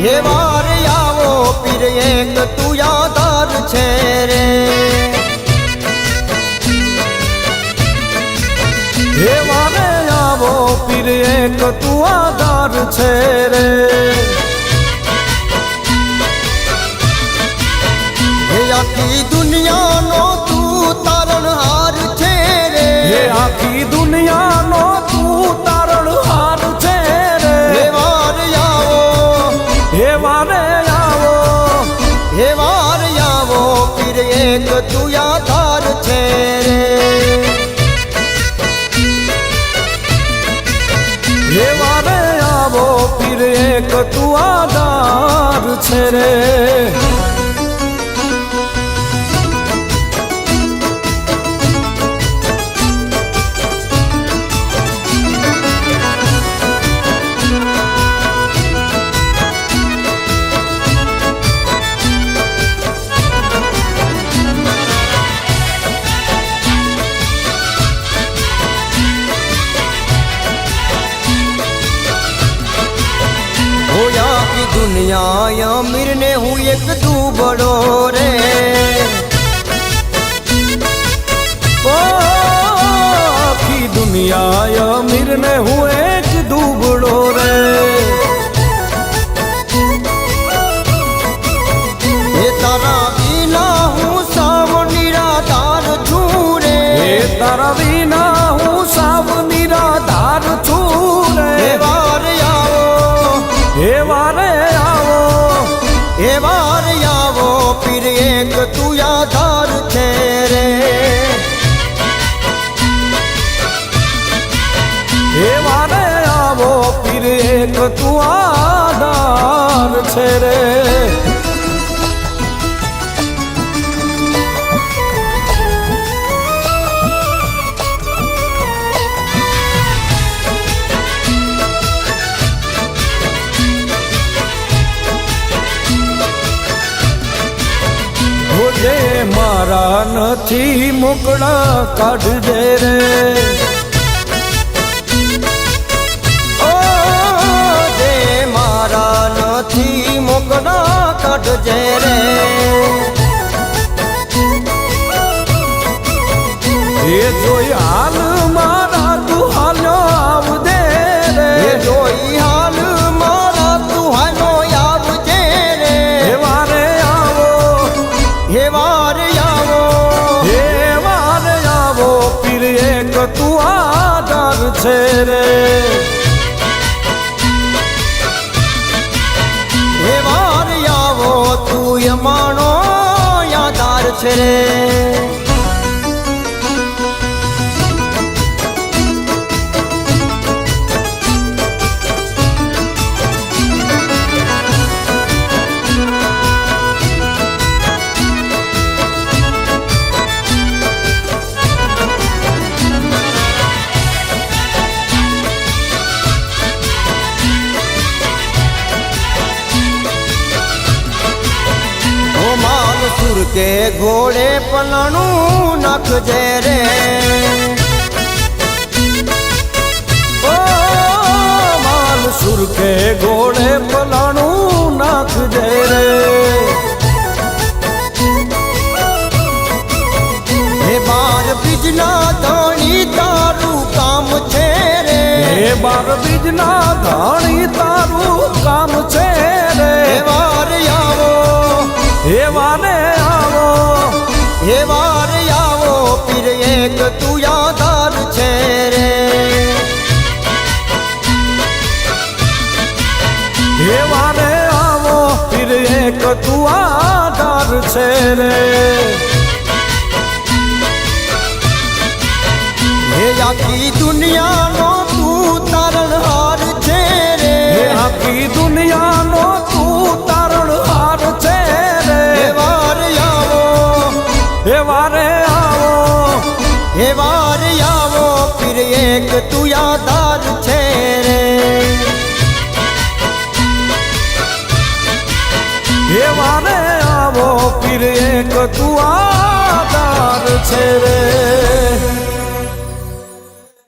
હે વાર આવો પીર એક તું યાદાર છે રે હે વારે આવો પીર એક તું આધાર છે રે હે આખી દુનિયાનો તું તારણહાર છે રે હે આખી દુનિયાનો તું તારણહાર છે રે હે વાર આવો હે વારે આવો હે વાર આવો પીર એક તું યાદાર છે રે હે વારે આવો પીર એક તું આધાર છે રે दुनिया अमीर ने हूँ एक तू बड़ो रे ओ आखी दुनिया अमीर ने हूँ एक दूबड़ो रे ये तारा बिना हूँ साव निराधार छू रे ये तारा बिना हूँ साव निराधार छू रे हे वार आओ हे वारे हे वार आवो पीर एक तू यादार छे रे हे वारे आवो पीर एक तू आधार छे रे जे मारा नथी मुकड़ा काढ़ दे रे ओ जे मारा नथी मुकड़ा काढ़ जे रे ये जोई हाल मारा तू हालो आव दे रे ये जोई हाल मारा तू हालो आव दे रे हे वारे आवो हे वार आवो हे वारे आवो पीर एक तू आधार छे रे हे वार आवो तू यमानो यादार छे रे सुर के घोड़े पलाणू नख जे रे ओ माल सुर के घोड़े पलाणू नाख दे रे हे बार बिजना धाणी तारू काम छे रे हे बार बिजना धाणी तारू काम छे रे हे वार आवो हे वारे आवो हे वार आवो पीर एक तू यादार छे रे हे वारे आवो पीर एक तू आधार छे रे हे आखी दुनिया नो तू तारणहार छे रे हे आखी दुनिया नो तू तारणहार छे रे हे वार आवो हे वारे आवो हे वार आवो पीर एक तू यादार छे रे हे वारे आवो पीर एक तू आधार छे रे।